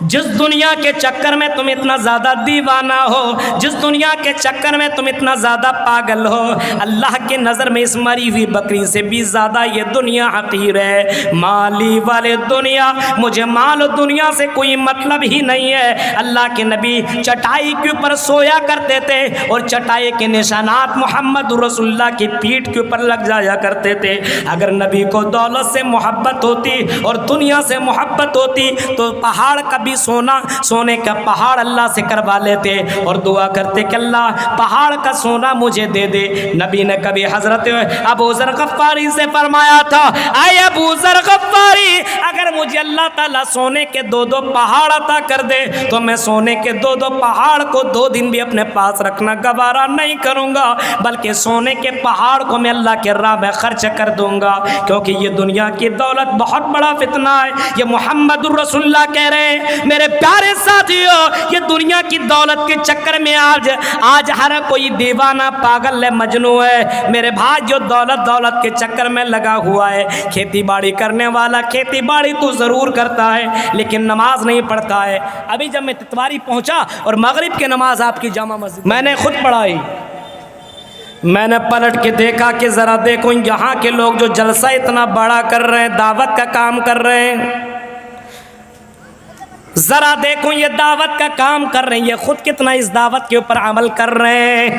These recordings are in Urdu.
جس دنیا کے چکر میں تم اتنا زیادہ دیوانہ ہو، جس دنیا کے چکر میں تم اتنا زیادہ پاگل ہو، اللہ کے نظر میں اس مری ہوئی بکری سے بھی زیادہ یہ دنیا حقیر ہے۔ مالی والے دنیا، مجھے مال و دنیا سے کوئی مطلب ہی نہیں ہے۔ اللہ کے نبی چٹائی کے اوپر سویا کرتے تھے اور چٹائی کے نشانات محمد رسول اللہ کی پیٹھ کے اوپر لگ جایا کرتے تھے۔ اگر نبی کو دولت سے محبت ہوتی اور دنیا سے محبت ہوتی تو پہاڑ کا بھی سونے کا پہاڑ اللہ سے کروا لیتے اور دعا کرتے کہ اللہ پہاڑ کا سونا مجھے دے دے۔ نبی نے کبھی حضرت ابو ذر غفاری سے فرمایا تھا، اے ابو ذر غفاری، اگر مجھے اللہ تعالیٰ سونے کے 2 پہاڑ عطا کر دے تو میں سونے کے 2 پہاڑ کو 2 دن بھی اپنے پاس رکھنا گوارا نہیں کروں گا، بلکہ سونے کے پہاڑ کو میں اللہ کے راہ میں خرچ کر دوں گا، کیونکہ یہ دنیا کی دولت بہت بڑا فتنہ ہے۔ یہ محمد الرسول اللہ کہہ رہے ہیں میرے پیارے ساتھیو، یہ دنیا کی دولت کے چکر میں آج ہر کوئی دیوانہ پاگل ہے، مجنوں ہے میرے بھائی، جو دولت کے چکر میں لگا ہوا ہے۔ کھیتی باڑی کرنے والا کھیتی باڑی تو ضرور کرتا ہے لیکن نماز نہیں پڑھتا ہے۔ ابھی جب میں تتواری پہنچا اور مغرب کی نماز آپ کی جامع مسجد میں نے خود پڑھائی، میں نے پلٹ کے دیکھا کہ ذرا دیکھو یہاں کے لوگ جو جلسہ اتنا بڑا کر رہے ہیں، دعوت کا کام کر رہے ہیں، ذرا دیکھو یہ دعوت کا کام کر رہے ہیں، یہ خود کتنا اس دعوت کے اوپر عمل کر رہے ہیں۔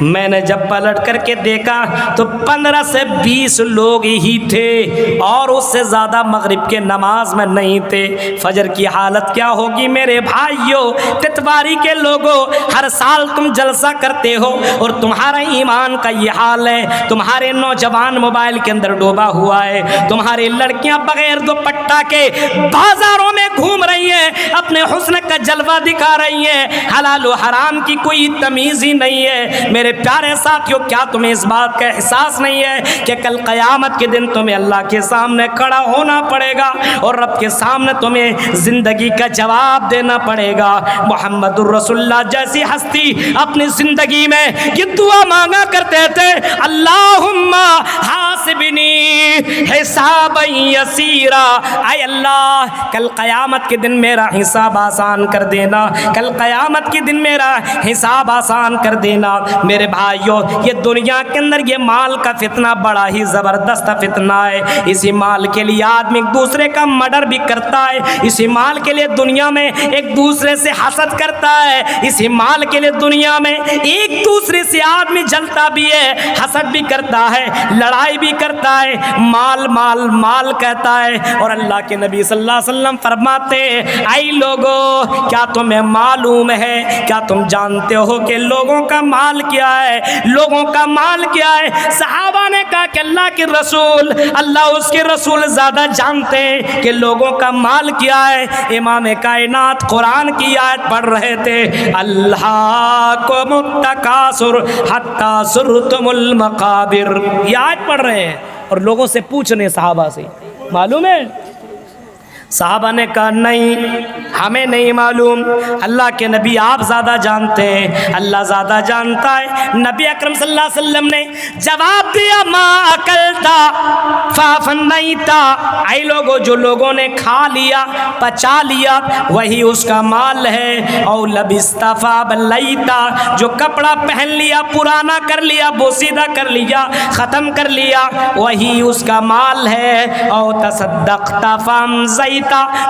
میں نے جب پلٹ کر کے دیکھا تو 15 سے 20 لوگ ہی تھے اور اس سے زیادہ مغرب کے نماز میں نہیں تھے۔ فجر کی حالت کیا ہوگی میرے بھائیوں، تتواری کے لوگوں، ہر سال تم جلسہ کرتے ہو اور تمہارا ایمان کا یہ حال ہے، تمہارے نوجوان موبائل کے اندر ڈوبا ہوا ہے، تمہاری لڑکیاں بغیر دوپٹہ کے بازاروں میں گھوم رہی ہیں، اپنے حسن کا جلوہ دکھا رہی ہیں، حلال و حرام کی کوئی تمیز ہی نہیں ہے۔ میرے پیارے ساتھیوں، کیا تمہیں اس بات کا احساس نہیں ہے کہ کل قیامت کے دن تمہیں اللہ کے سامنے کھڑا ہونا پڑے گا اور رب کے سامنے تمہیں زندگی کا جواب دینا پڑے گا؟ محمد الرسول اللہ جیسی ہستی اپنی زندگی میں یہ دعا مانگا کرتے تھے، اللہم حاسبنی حسابا یسیرا، اے اللہ کل قیامت کے دن میرا حساب آسان کر دینا، کل قیامت کے دن میرا حساب آسان کر دینا۔ میرے بھائیوں، یہ دنیا کے اندر یہ مال کا فتنہ بڑا ہی زبردست فتنہ ہے۔ اسی مال کے لیے آدمی ایک دوسرے کا مرڈر بھی کرتا ہے، اسی مال کے لیے دنیا میں ایک دوسرے سے حسد کرتا ہے، اسی مال کے لیے دنیا میں ایک دوسرے سے آدمی جلتا بھی ہے، حسد بھی کرتا ہے، لڑائی بھی کرتا ہے، مال مال مال کہتا ہے۔ اور اللہ کے نبی صلی اللہ علیہ وسلم فرماتے اے لوگوں، کیا تمہیں معلوم ہے، کیا تم جانتے ہو کہ لوگوں کا مال کیا ہے؟ لوگوں کا مال کیا ہے؟ صحابہ نے کہا کہ اللہ کے رسول، اللہ اس کے رسول زیادہ جانتے ہیں کہ لوگوں کا مال کیا ہے۔ امام کائنات قرآن کی آیت پڑھ رہے تھے، الہاکم التکاثر حتی زرتم المقابر، یہ آیت پڑھ رہے ہیں اور لوگوں سے پوچھ رہے ہیں صحابہ سے، معلوم ہے؟ صحابہ نے کہا نہیں ہمیں نہیں معلوم، اللہ کے نبی آپ زیادہ جانتے ہیں، اللہ زیادہ جانتا ہے۔ نبی اکرم صلی اللہ علیہ وسلم نے جواب دیا، ما اکلتا فافنیتا، اے لوگوں جو لوگوں نے کھا لیا پچا لیا وہی اس کا مال ہے، او لبستا فابلیتا، جو کپڑا پہن لیا پرانا کر لیا بوسیدہ کر لیا ختم کر لیا وہی اس کا مال ہے، او تصدقتا فامزیتا،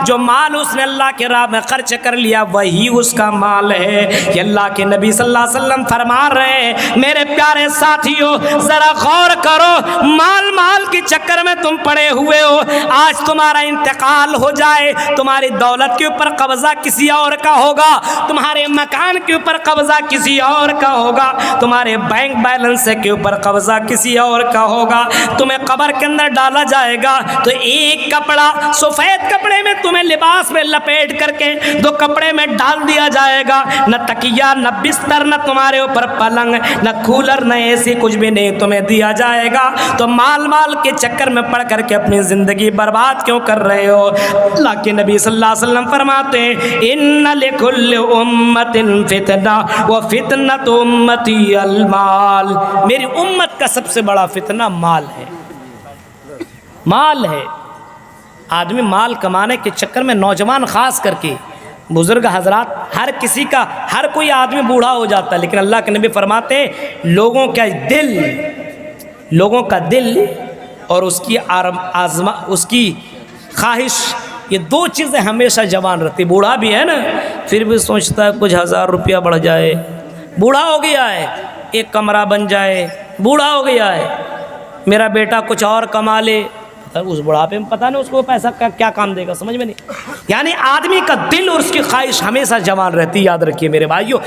جو مال اس نے اللہ کے راہ میں خرچ کر لیا وہی اس کا مال ہے۔ یہ اللہ کے نبی صلی اللہ علیہ وسلم فرما رہے ہیں میرے پیارے ساتھیوں، ذرا غور کرو، مال کے چکر میں تم پڑے ہوئے ہو، آج تمہارا انتقال ہو جائے، تمہاری دولت کے اوپر قبضہ کسی اور کا ہوگا، تمہارے مکان کے اوپر قبضہ کسی اور کا ہوگا، تمہارے بینک بیلنس کے اوپر قبضہ کسی اور کا ہوگا، تمہیں قبر کے اندر ڈالا جائے گا تو ایک کپڑا سفید کپڑے میں تمہیں لباس میں لپیٹ کر کے 2 کپڑے میں ڈال دیا جائے گا، نہ تکیہ نہ بستر نہ تمہارے اوپر پلنگ نہ کولر نہ ایسی کچھ بھی نہیں تمہیں دیا جائے گا، تو مال کے چکر میں پڑ کر کے اپنی زندگی برباد کیوں کر رہے ہو؟ اللہ کے نبی صلی اللہ علیہ وسلم فرماتے ہیں ان لکل امت فتنہ وفتنۃ امتی المال، میری امت کا سب سے بڑا فتنہ مال ہے، مال ہے۔ آدمی مال کمانے کے چکر میں، نوجوان خاص کر کے بزرگ حضرات، ہر کسی کا، ہر کوئی آدمی بوڑھا ہو جاتا ہے، لیکن اللہ کے نبی فرماتے ہیں لوگوں کا دل اور اس کی خواہش، یہ دو چیزیں ہمیشہ جوان رہتی۔ بوڑھا بھی ہے نا، پھر بھی سوچتا ہے کچھ 1000 روپیہ بڑھ جائے، بوڑھا ہو گیا ہے، ایک کمرہ بن جائے، بوڑھا ہو گیا ہے، میرا بیٹا کچھ اور کما لے، اس بڑھاپے میں پتہ نہیں اس کو پیسہ کیا کام دے گا، سمجھ میں نہیں۔ یعنی آدمی کا دل اور اس کی خواہش ہمیشہ جوان رہتی، یاد رکھیے میرے بھائیو۔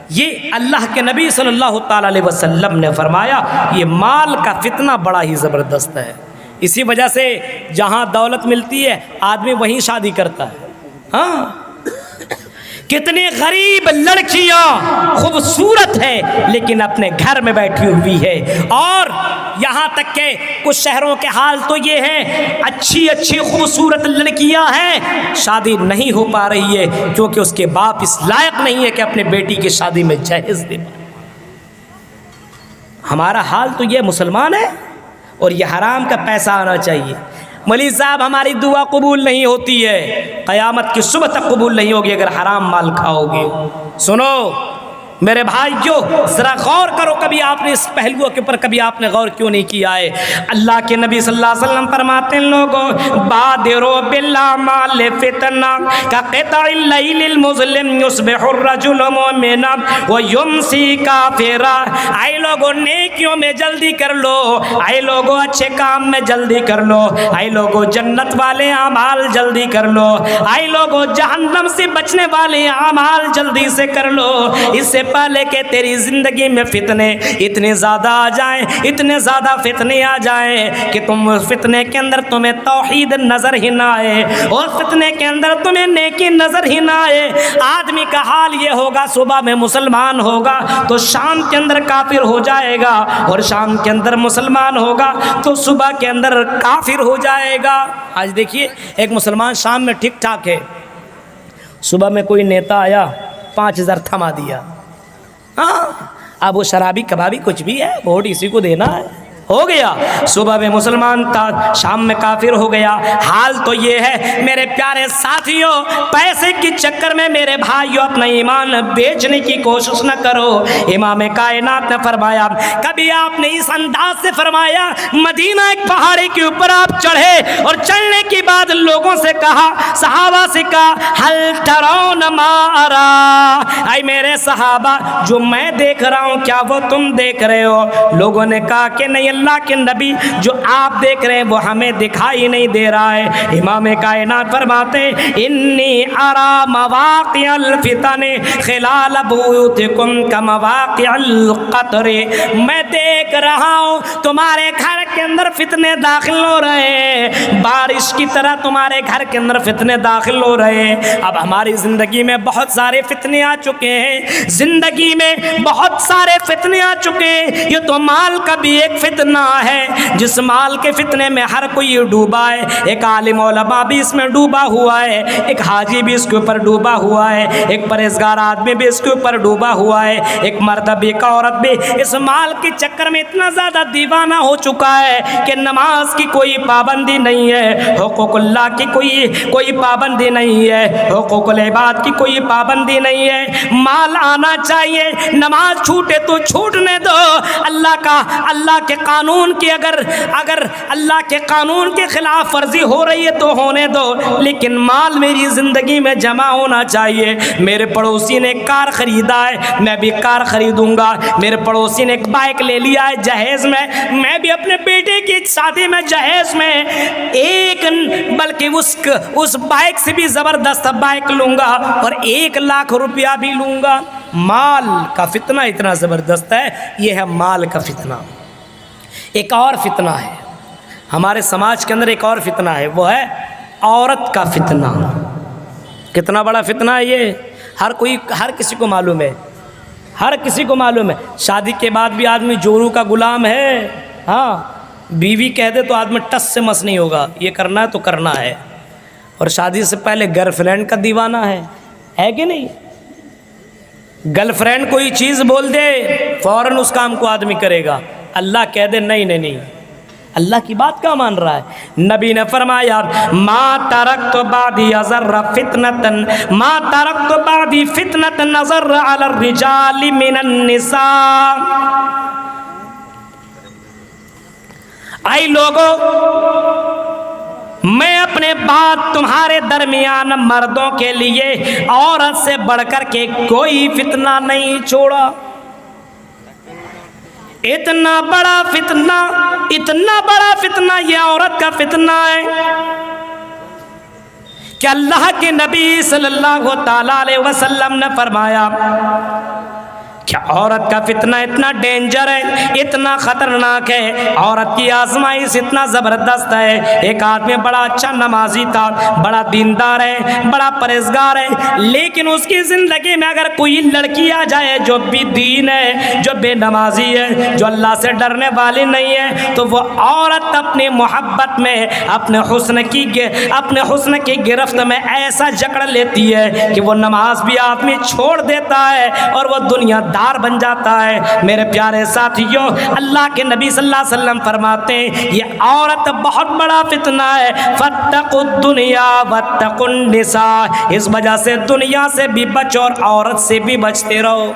یہ اللہ کے نبی صلی اللہ تعالیٰ علیہ وسلم نے فرمایا، یہ مال کا فتنہ بڑا ہی زبردست ہے۔ اسی وجہ سے جہاں دولت ملتی ہے آدمی وہیں شادی کرتا ہے۔ ہاں، کتنی غریب لڑکیاں خوبصورت ہے لیکن اپنے گھر میں بیٹھی ہوئی ہے، اور یہاں تک کہ کچھ شہروں کے حال تو یہ ہے، اچھی خوبصورت لڑکیاں ہیں، شادی نہیں ہو پا رہی ہے کیونکہ اس کے باپ اس لائق نہیں ہے کہ اپنے بیٹی کی شادی میں جہیز دے پائے۔ ہمارا حال تو یہ مسلمان ہے، اور یہ حرام کا پیسہ آنا چاہیے۔ مولوی صاحب ہماری دعا قبول نہیں ہوتی ہے، قیامت کی صبح تک قبول نہیں ہوگی اگر حرام مال کھاؤ گے۔ سنو میرے بھائیو، ذرا غور کرو، کبھی آپ نے اس پہلوؤں کے اوپر کبھی آپ نے غور کیوں نہیں کیا ہے؟ اللہ کے نبی صلی اللہ علیہ وسلم فرماتے ہیں لوگوں، بادروا بالاعمال فتنہ کقطع اللیل المظلم یصبح الرجل مؤمنا ویمسی کافرا۔ اے لوگوں نیکیوں میں جلدی کر لو، اے لوگوں اچھے کام میں جلدی کر لو، اے لوگوں جنت والے اعمال جلدی کر لو، اے لوگوں جہنم سے بچنے والے اعمال جلدی سے کر لو، اس سے پہلے کہ تیری زندگی میں فتنے اتنے زیادہ آ جائیں، اتنے زیادہ فتنے آ جائیں کہ تم فتنے کے اندر تمہیں توحید نظر ہی نہ آئے، اور فتنے کے اندر تمہیں نیکی نظر ہی نہ آئے۔ آدمی کا حال یہ ہوگا، صبح میں مسلمان ہوگا تو شام کے اندر کافر ہو جائے گا، اور شام کے اندر مسلمان ہوگا تو صبح کے اندر کافر ہو جائے گا۔ آج دیکھیے ایک مسلمان شام میں ٹھیک ٹھاک ہے، صبح میں کوئی نیتا آیا 5000 تھما دیا، ہاں اب وہ شرابی کبابی کچھ بھی ہے، ووٹ اسی کو دینا ہے، ہو گیا، صبح میں مسلمان تھا شام میں کافر ہو گیا۔ حال تو یہ ہے میرے پیارے ساتھیوں، پیسے کے چکر میں میرے بھائیوں اپنا ایمان بیچنے کی کوشش نہ کرو۔ امام کائنات نے فرمایا، کبھی آپ نے اس انداز سے فرمایا، مدینہ ایک پہاڑی کے اوپر آپ چڑھے اور چڑھنے کے بعد لوگوں سے کہا، صحابہ سے کہا، ہل ترون ما ارا، اے میرے صحابہ جو میں دیکھ رہا ہوں کیا وہ تم دیکھ رہے ہو؟ لوگوں نے کہا کہ نہیں اللہ کے نبی، جو آپ دیکھ رہے ہیں وہ ہمیں دکھائی نہیں دے رہا ہے۔ امام کائنات فرماتے انی ارا مواقع الفتن خلال بیوتکم کمواقع القطر، میں دیکھ رہا ہوں تمہارے گھر کے اندر فتنے داخل ہو رہے ہیں، بارش کی طرح تمہارے گھر کے اندر فتنے داخل ہو رہے ہیں۔ اب ہماری زندگی میں بہت سارے فتنے آ چکے ہیں، زندگی میں بہت سارے فتنے آ چکے ہیں۔ یہ تو مال کا بھی ایک فتنہ ہے، جس مال کے فتنے میں ہر کوئی ڈوبا ہے، ایک عالم علماء بھی اس میں ڈوبا ہوا ہے، ایک حاجی بھی اس کے اوپر ڈوبا ہوا ہے، ایک پرہیزگار آدمی بھی اس کے اوپر ڈوبا ہوا ہے، ایک مرد بھی ایک عورت بھی اس مال کے چکر میں اتنا زیادہ دیوانہ ہو چکا ہے کہ نماز کی کوئی پابندی نہیں ہے، حقوق اللہ کی کوئی پابندی نہیں ہے، حقوق العباد کی کوئی پابندی نہیں ہے۔ مال آنا چاہیے، نماز چھوٹے تو چھوٹنے دو، اللہ کے قانون کی اگر اللہ کے قانون کے خلاف ورزی ہو رہی ہے تو ہونے دو، لیکن مال میری زندگی میں جمع ہونا چاہیے۔ میرے پڑوسی نے ایک کار خریدا ہے، میں بھی کار خریدوں گا۔ میرے پڑوسی نے ایک بائک لے لیا ہے جہیز میں بھی اپنے بیٹے کی شادی میں جہیز میں ایک، بلکہ اس بائک سے بھی زبردست بائک لوں گا اور 1 لاکھ روپیہ بھی لوں گا۔ مال کا فتنہ اتنا زبردست ہے، یہ ہے مال کا فتنہ۔ ایک اور فتنہ ہے ہمارے سماج کے اندر، ایک اور فتنہ ہے، وہ ہے عورت کا فتنہ۔ کتنا بڑا فتنہ ہے یہ، ہر کسی کو معلوم ہے، ہر کسی کو معلوم ہے۔ شادی کے بعد بھی آدمی جورو کا غلام ہے، ہاں بیوی کہہ دے تو آدمی ٹس سے مس نہیں ہوگا، یہ کرنا ہے تو کرنا ہے، اور شادی سے پہلے گرل فرینڈ کا دیوانہ ہے کہ نہیں؟ گرل فرینڈ کوئی چیز بول دے فوراً اس کام کو آدمی کرے گا، اللہ کہہ دے نہیں، اللہ کی بات کا مان رہا ہے۔ نبی نے فرمایا ما ترکت بعدی ازر فتنتن ما ترکت بعدی فتنتن ازر علی الرجال من النساء۔ اے لوگو، میں اپنے بعد تمہارے درمیان مردوں کے لیے عورت سے بڑھ کر کے کوئی فتنہ نہیں چھوڑا۔ اتنا بڑا فتنہ یہ عورت کا فتنہ ہے کہ اللہ کے نبی صلی اللہ تعالی علیہ وسلم نے فرمایا کہ عورت کا فتنہ اتنا ڈینجر ہے، اتنا خطرناک ہے، عورت کی آزمائش اتنا زبردست ہے۔ ایک آدمی بڑا اچھا نمازی تھا، بڑا دیندار ہے، بڑا پرہیزگار ہے، لیکن اس کی زندگی میں اگر کوئی لڑکی آ جائے جو بھی دین ہے، جو بے نمازی ہے، جو اللہ سے ڈرنے والی نہیں ہے، تو وہ عورت اپنی محبت میں اپنے حسن کی گرفت میں ایسا جکڑ لیتی ہے کہ وہ نماز بھی آدمی چھوڑ دیتا ہے اور وہ دنیا دار بن جاتا ہے۔ میرے پیارے ساتھیوں، اللہ کے نبی صلی اللہ علیہ وسلم فرماتے ہیں یہ عورت بہت بڑا فتنہ ہے۔ فاتقوا الدنیا واتقوا النساء، اس وجہ سے دنیا سے بھی بچو اور عورت سے بھی بچتے رہو۔